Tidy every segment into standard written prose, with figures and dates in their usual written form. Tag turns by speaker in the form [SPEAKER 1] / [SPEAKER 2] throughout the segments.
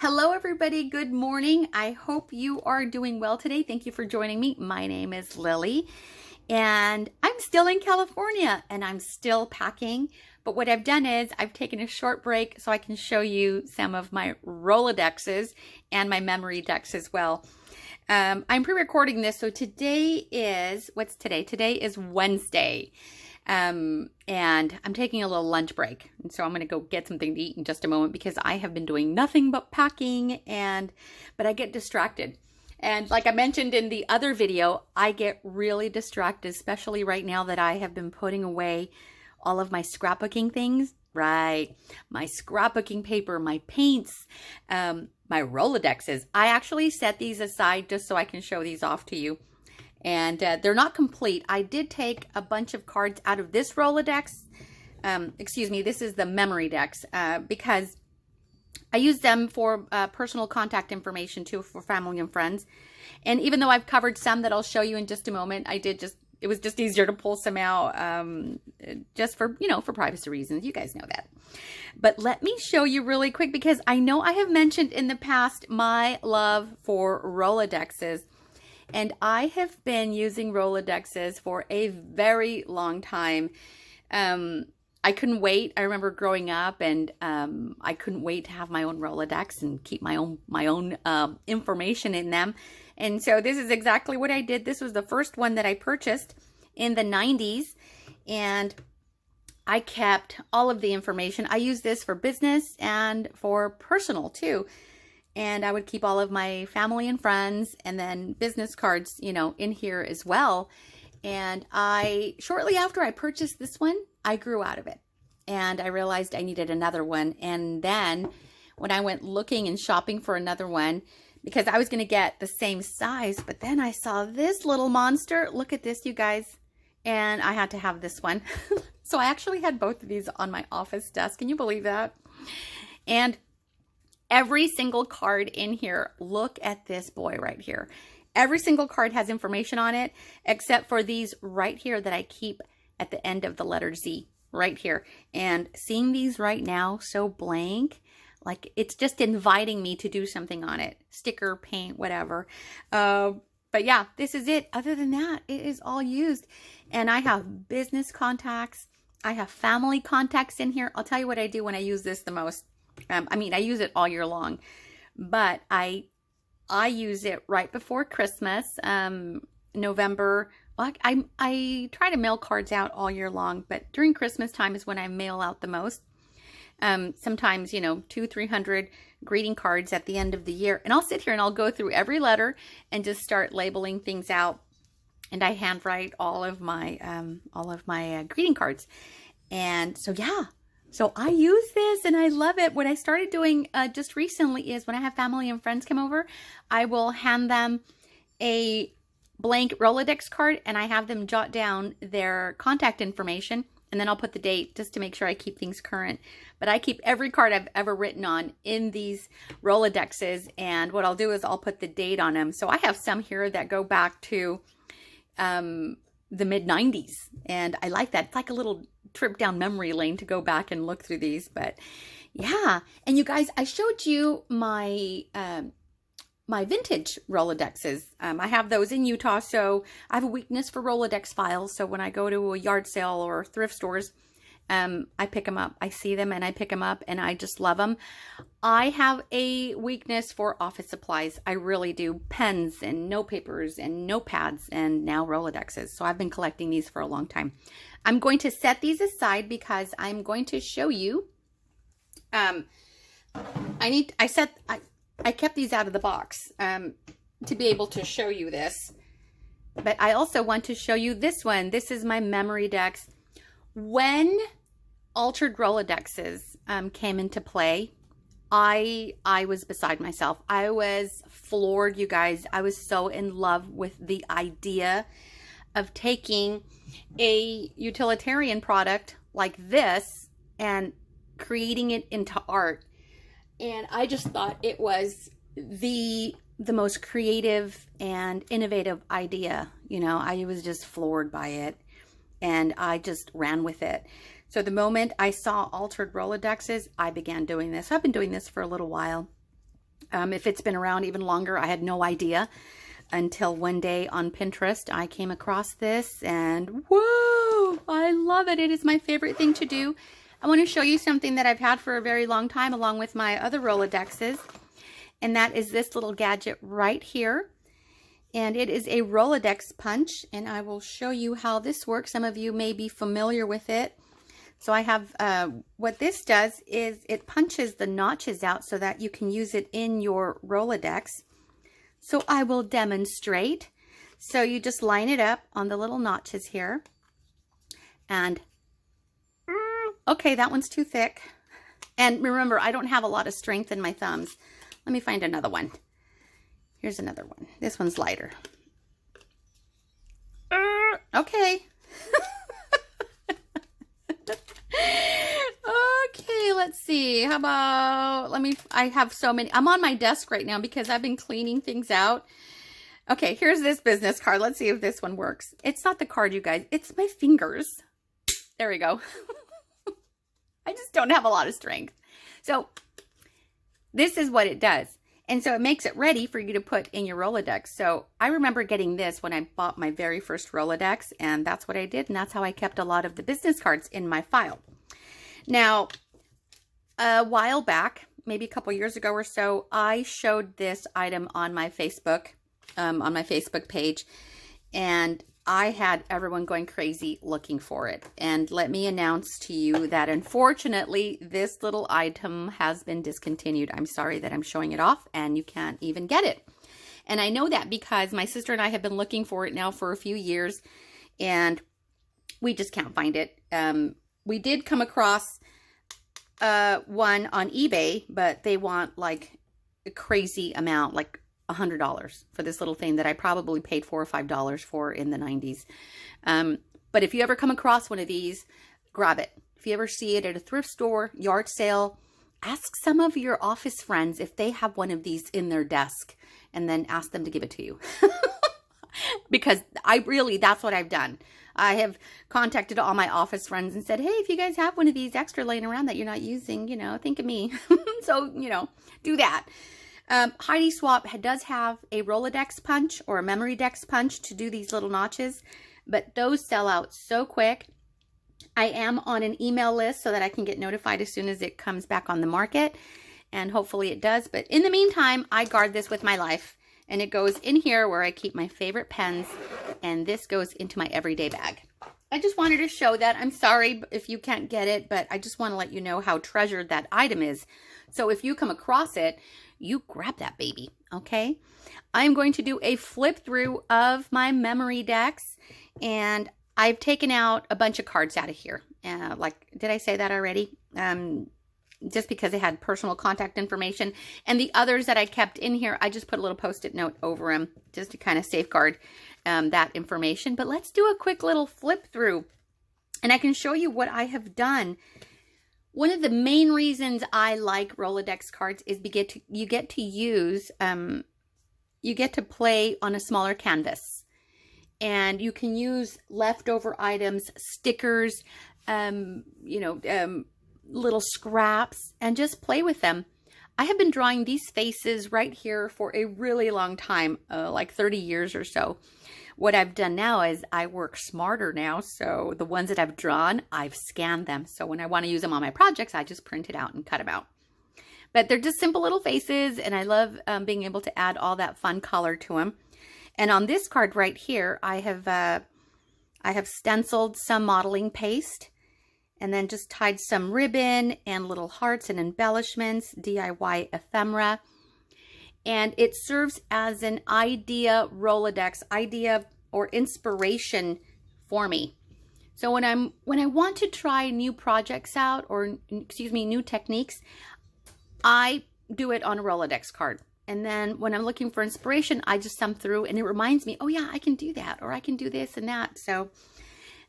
[SPEAKER 1] Hello everybody, good morning. I hope you are doing well today. Thank you for joining me. My name is Lily and I'm still in California and I'm still packing. But what I've done is I've taken a short break so I can show you some of my Rolodexes and my memory decks as well. I'm pre-recording this, so today is, what's today? Today is Wednesday. And I'm taking a little lunch break. And so I'm going to go get something to eat in just a moment because I have been doing nothing but packing but I get distracted. And like I mentioned in the other video, I get really distracted, especially right now that I have been putting away all of my scrapbooking things. Right. My scrapbooking paper, my paints, my Rolodexes. I actually set these aside just so I can show these off to you. And they're not complete. I did take a bunch of cards out of this Rolodex. This is the memory decks because I use them for personal contact information too for family and friends. And even though I've covered some that I'll show you in just a moment, it was just easier to pull some out just for, for privacy reasons. You guys know that. But let me show you really quick because I know I have mentioned in the past my love for Rolodexes. And I have been using Rolodexes for a very long time. I couldn't wait. I remember growing up and I couldn't wait to have my own Rolodex and keep my own information in them. And so this is exactly what I did. This was the first one that I purchased in the 90s. And I kept all of the information. I use this for business and for personal too. And I would keep all of my family and friends and then business cards, in here as well. And shortly after I purchased this one, I grew out of it. And I realized I needed another one. And then when I went looking and shopping for another one, because I was going to get the same size, but then I saw this little monster. Look at this, you guys. And I had to have this one. So I actually had both of these on my office desk. Can you believe that? And every single card in here, look at this boy right here. Every single card has information on it, except for these right here that I keep at the end of the letter Z, right here. And seeing these right now, so blank, like it's just inviting me to do something on it. Sticker, paint, whatever. But yeah, this is it. Other than that, it is all used. And I have business contacts. I have family contacts in here. I'll tell you what I do when I use this the most. I use it all year long, but I use it right before Christmas, November. Well, I try to mail cards out all year long, but during Christmas time is when I mail out the most. Sometimes, 200-300 greeting cards at the end of the year. And I'll sit here and I'll go through every letter and just start labeling things out. And I handwrite all of my greeting cards. And so, yeah. So I use this and I love it. What I started doing just recently is when I have family and friends come over, I will hand them a blank Rolodex card and I have them jot down their contact information and then I'll put the date just to make sure I keep things current. But I keep every card I've ever written on in these Rolodexes, and what I'll do is I'll put the date on them. So I have some here that go back to the mid-90s and I like that. It's like a little trip down memory lane to go back and look through these. But yeah, and you guys, I showed you my my vintage Rolodexes. I have those in Utah, so I have a weakness for Rolodex files. So when I go to a yard sale or thrift stores, I pick them up. I see them and I pick them up and I just love them. I have a weakness for office supplies. I really do. Pens and note papers and notepads and now Rolodexes. So I've been collecting these for a long time. I'm going to set these aside because I'm going to show you. I kept these out of the box to be able to show you this. But I also want to show you this one. This is my memory decks. When altered Rolodexes came into play, I was beside myself. I was floored, you guys. I was so in love with the idea of taking a utilitarian product like this and creating it into art. And I just thought it was the most creative and innovative idea. I was just floored by it and I just ran with it. So the moment I saw altered Rolodexes, I began doing this. I've been doing this for a little while. If it's been around even longer, I had no idea until one day on Pinterest, I came across this and whoa, I love it. It is my favorite thing to do. I want to show you something that I've had for a very long time along with my other Rolodexes. And that is this little gadget right here. And it is a Rolodex Punch. And I will show you how this works. Some of you may be familiar with it. So I have, what this does is it punches the notches out so that you can use it in your Rolodex. So I will demonstrate. So you just line it up on the little notches here. And, okay, that one's too thick. And remember, I don't have a lot of strength in my thumbs. Let me find another one. Here's another one. This one's lighter. Okay. Okay, let's see. How about, I have so many. I'm on my desk right now because I've been cleaning things out. Okay, here's this business card. Let's see if this one works. It's not the card, you guys. It's my fingers. There we go. I just don't have a lot of strength. So this is what it does. And so it makes it ready for you to put in your Rolodex. So I remember getting this when I bought my very first Rolodex, and that's what I did. And that's how I kept a lot of the business cards in my file. Now, a while back, maybe a couple years ago or so, I showed this item on my Facebook page, and I had everyone going crazy looking for it. And let me announce to you that unfortunately, this little item has been discontinued. I'm sorry that I'm showing it off and you can't even get it. And I know that because my sister and I have been looking for it now for a few years and we just can't find it. We did come across one on eBay, but they want like a crazy amount, like $100 for this little thing that I probably paid $4 or $5 for in the 90s. But if you ever come across one of these, grab it. If you ever see it at a thrift store, yard sale, ask some of your office friends if they have one of these in their desk and then ask them to give it to you. Because that's what I've done. I have contacted all my office friends and said, hey, if you guys have one of these extra laying around that you're not using, think of me. So, do that. Heidi Swap does have a Rolodex Punch or a Memory Dex Punch to do these little notches, but those sell out so quick. I am on an email list so that I can get notified as soon as it comes back on the market, and hopefully it does. But in the meantime, I guard this with my life, and it goes in here where I keep my favorite pens, and this goes into my everyday bag. I just wanted to show that. I'm sorry if you can't get it, but I just want to let you know how treasured that item is. So if you come across it, you grab that baby, okay? I'm going to do a flip through of my memory decks, and I've taken out a bunch of cards out of here. Did I say that already? Just because it had personal contact information. And the others that I kept in here, I just put a little Post-it note over them just to kind of safeguard that information. But let's do a quick little flip through, and I can show you what I have done. One of the main reasons I like Rolodex cards is you get to play on a smaller canvas, and you can use leftover items, stickers, little scraps, and just play with them. I have been drawing these faces right here for a really long time, like 30 years or so. What I've done now is I work smarter now. So the ones that I've drawn, I've scanned them. So when I want to use them on my projects, I just print it out and cut them out. But they're just simple little faces, and I love being able to add all that fun color to them. And on this card right here, I have stenciled some modeling paste, and then just tied some ribbon and little hearts and embellishments, DIY ephemera. And it serves as an idea Rolodex, idea or inspiration for me. So when I want to try new projects out, or new techniques, I do it on a Rolodex card. And then when I'm looking for inspiration, I just thumb through and it reminds me, oh yeah, I can do that, or I can do this and that. So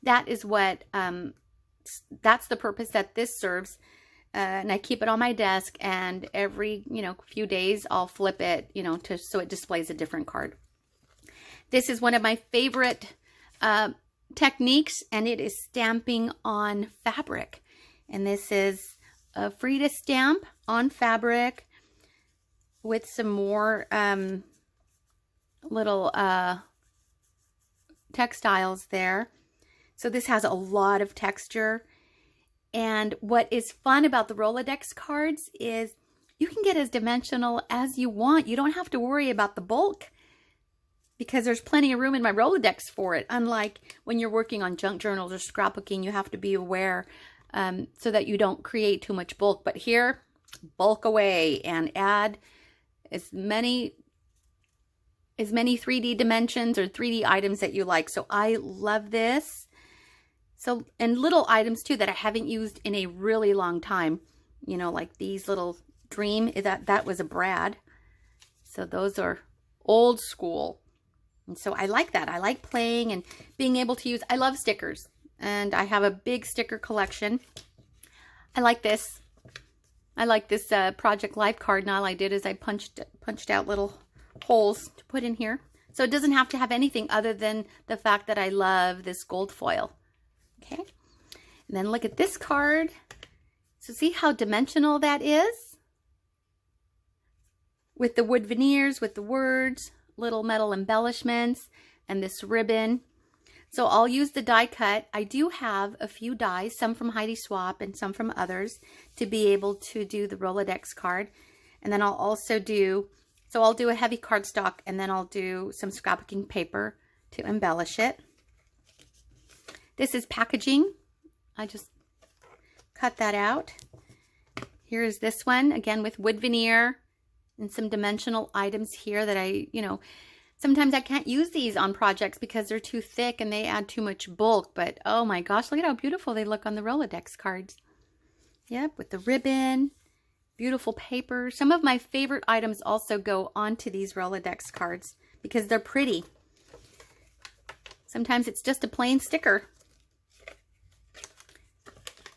[SPEAKER 1] that is what, that's the purpose that this serves. And I keep it on my desk, and every, few days I'll flip it, so it displays a different card. This is one of my favorite techniques, and it is stamping on fabric. And this is a Frida stamp on fabric. with some more little textiles there. So this has a lot of texture. And what is fun about the Rolodex cards is you can get as dimensional as you want. You don't have to worry about the bulk because there's plenty of room in my Rolodex for it. Unlike when you're working on junk journals or scrapbooking, you have to be aware so that you don't create too much bulk. But here, bulk away and add as many 3D dimensions or 3D items that you like. So I love this. So, and little items too that I haven't used in a really long time. You know, like these little Dream, that was a Brad. So those are old school. And so I like that. I like playing and being able to use, I love stickers. And I have a big sticker collection. I like this. I like this Project Life card. And all I did is I punched out little holes to put in here. So it doesn't have to have anything other than the fact that I love this gold foil. Okay. And then look at this card. So see how dimensional that is? With the wood veneers, with the words, little metal embellishments, and this ribbon. So I'll use the die cut. I do have a few dies, some from Heidi Swapp and some from others, to be able to do the Rolodex card. And then I'll also do, so I'll do a heavy cardstock, and then I'll do some scrapbooking paper to embellish it. This is packaging. I just cut that out. Here's this one, again with wood veneer and some dimensional items here that I, sometimes I can't use these on projects because they're too thick and they add too much bulk. But oh my gosh, look at how beautiful they look on the Rolodex cards. Yep, with the ribbon, beautiful paper. Some of my favorite items also go onto these Rolodex cards because they're pretty. Sometimes it's just a plain sticker.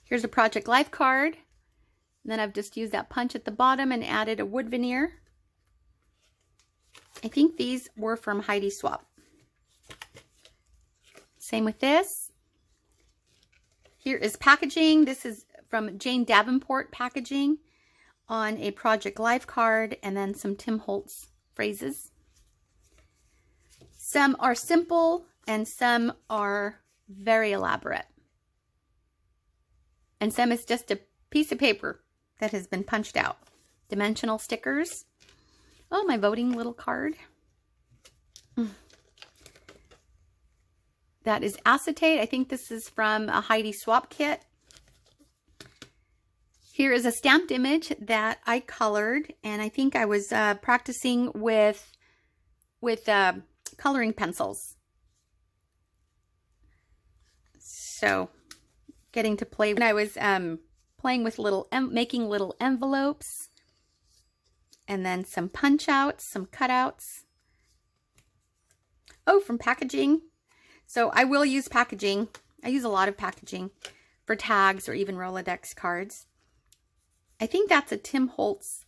[SPEAKER 1] Here's a Project Life card. And then I've just used that punch at the bottom and added a wood veneer. I think these were from Heidi Swapp. Same with this. Here is packaging. This is from Jane Davenport packaging on a Project Life card, and then some Tim Holtz phrases. Some are simple and some are very elaborate. And some is just a piece of paper that has been punched out. Dimensional stickers. Oh, my voting little card. That is acetate. I think this is from a Heidi Swapp kit. Here is a stamped image that I colored, and I think I was practicing with coloring pencils. So, getting to play when I was playing with making little envelopes, and then some punch outs, some cutouts. Oh, from packaging. So I will use packaging. I use a lot of packaging for tags or even Rolodex cards. I think that's a Tim Holtz.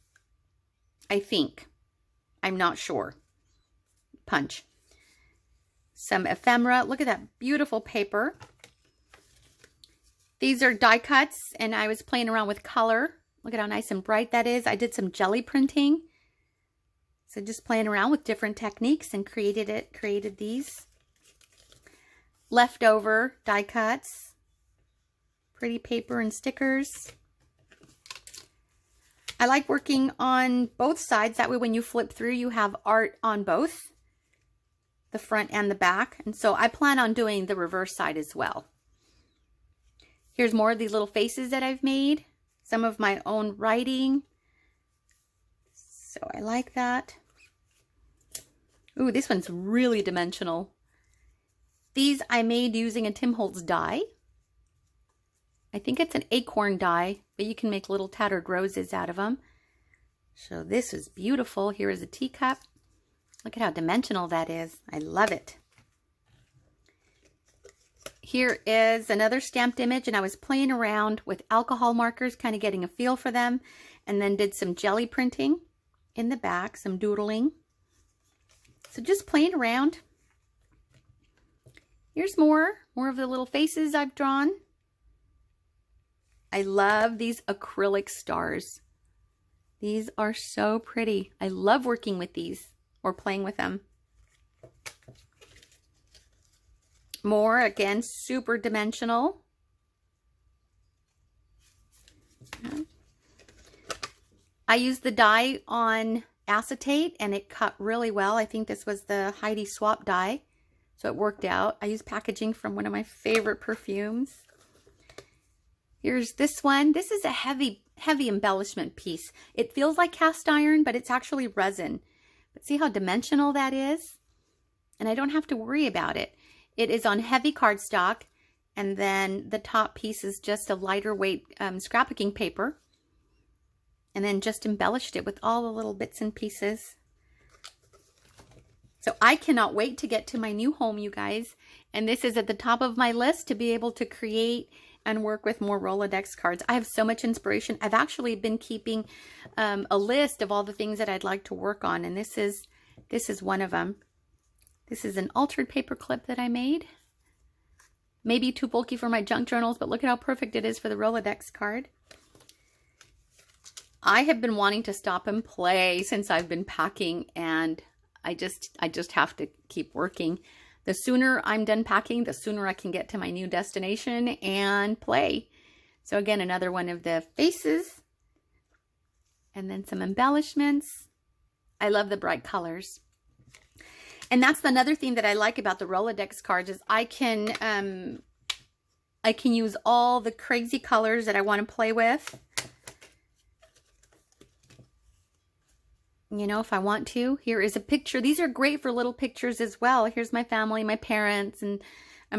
[SPEAKER 1] I think. I'm not sure. Punch. Some ephemera. Look at that beautiful paper. These are die cuts, and I was playing around with color. Look at how nice and bright that is. I did some jelly printing. So just playing around with different techniques and created these. Leftover die cuts. Pretty paper and stickers. I like working on both sides. That way when you flip through, you have art on both. The front and the back. And so I plan on doing the reverse side as well. Here's more of these little faces that I've made. Some of my own writing. So I like that. Ooh, this one's really dimensional. These I made using a Tim Holtz die. I think it's an acorn die, but you can make little tattered roses out of them. So this is beautiful. Here is a teacup. Look at how dimensional that is. I love it. Here is another stamped image, and I was playing around with alcohol markers, kind of getting a feel for them, and then did some jelly printing in the back, some doodling. So just playing around. Here's more of the little faces I've drawn. I love these acrylic stars. These are so pretty. I love working with these or playing with them. More, again, super dimensional. I used the dye on acetate and it cut really well. I think this was the Heidi Swap dye, so it worked out. I used packaging from one of my favorite perfumes. Here's this one. This is a heavy embellishment piece. It feels like cast iron, but it's actually resin. But see how dimensional that is? And I don't have to worry about it. It is on heavy cardstock, and then the top piece is just a lighter weight scrapbooking paper. And then just embellished it with all the little bits and pieces. So I cannot wait to get to my new home, you guys. And this is at the top of my list to be able to create and work with more Rolodex cards. I have so much inspiration. I've actually been keeping a list of all the things that I'd like to work on. And this is one of them. This is an altered paper clip that I made. Maybe too bulky for my junk journals, but look at how perfect it is for the Rolodex card. I have been wanting to stop and play since I've been packing, and I just have to keep working. The sooner I'm done packing, the sooner I can get to my new destination and play. So again, another one of the faces. And then some embellishments. I love the bright colors. And that's another thing that I like about the Rolodex cards is I can use all the crazy colors that I want to play with. You know, if I want to. Here is a picture. These are great for little pictures as well. Here's my family, my parents, and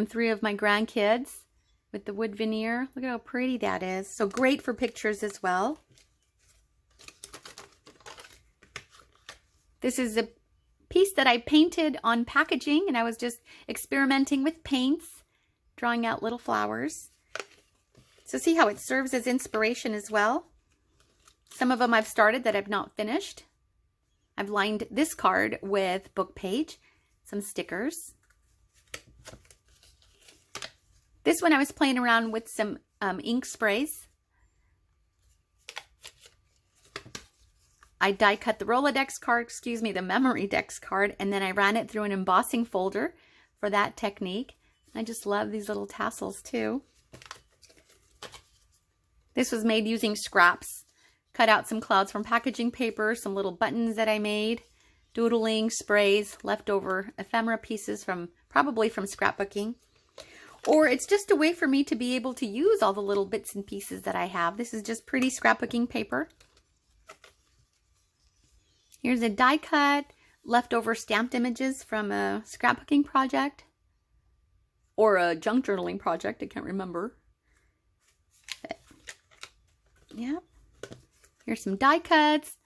[SPEAKER 1] 3 of my grandkids with the wood veneer. Look at how pretty that is. So great for pictures as well. This is a piece that I painted on packaging, and I was just experimenting with paints, drawing out little flowers. So see how it serves as inspiration as well. Some of them I've started that I've not finished. I've lined this card with book page, some stickers. This one I was playing around with some ink sprays. I die cut the Rolodex card, the memory dex card, and then I ran it through an embossing folder for that technique. I just love these little tassels too. This was made using scraps. Cut out some clouds from packaging paper, some little buttons that I made, doodling, sprays, leftover ephemera pieces probably from scrapbooking. Or it's just a way for me to be able to use all the little bits and pieces that I have. This is just pretty scrapbooking paper. Here's a die cut, leftover stamped images from a scrapbooking project or a junk journaling project. I can't remember. But, yeah. Here's some die cuts,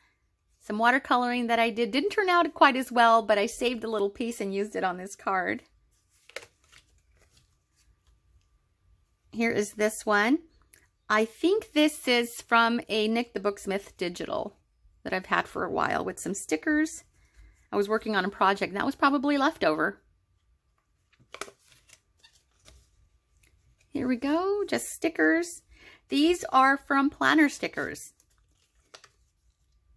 [SPEAKER 1] some watercoloring that I did. Didn't turn out quite as well, but I saved a little piece and used it on this card. Here is this one. I think this is from a Nick the Booksmith digital that I've had for a while with some stickers. I was working on a project and that was probably leftover. Here we go, just stickers. These are from planner stickers.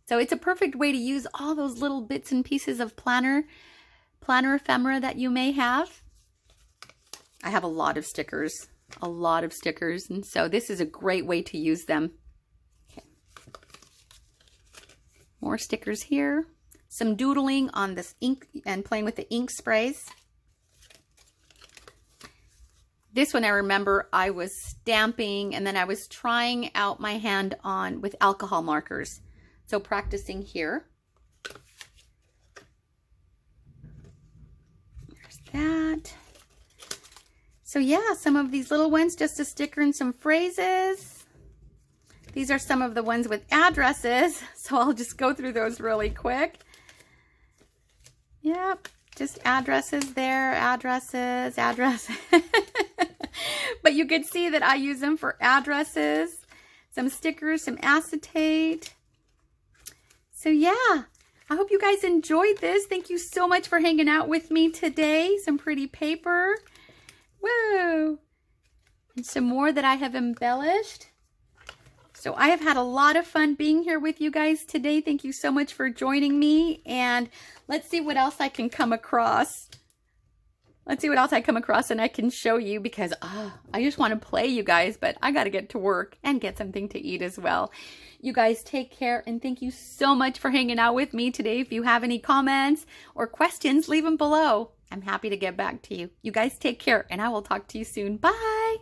[SPEAKER 1] So it's a perfect way to use all those little bits and pieces of planner ephemera that you may have. I have a lot of stickers, and so this is a great way to use them. Okay. More stickers here. Some doodling on this ink and playing with the ink sprays. This one I remember I was stamping and then I was trying out my hand on with alcohol markers. So practicing here. There's that. So yeah, some of these little ones, just a sticker and some phrases. These are some of the ones with addresses. So I'll just go through those really quick. Yep, just addresses there, addresses. But you could see that I use them for addresses, some stickers, some acetate. So yeah, I hope you guys enjoyed this. Thank you so much for hanging out with me today. Some pretty paper. Whoa. And some more that I have embellished. So I have had a lot of fun being here with you guys today. Thank you so much for joining me. And let's see what else I can come across. Let's see what else I come across and I can show you, because I just want to play, you guys, but I got to get to work and get something to eat as well. You guys take care, and thank you so much for hanging out with me today. If you have any comments or questions, leave them below. I'm happy to get back to you. You guys take care, and I will talk to you soon. Bye.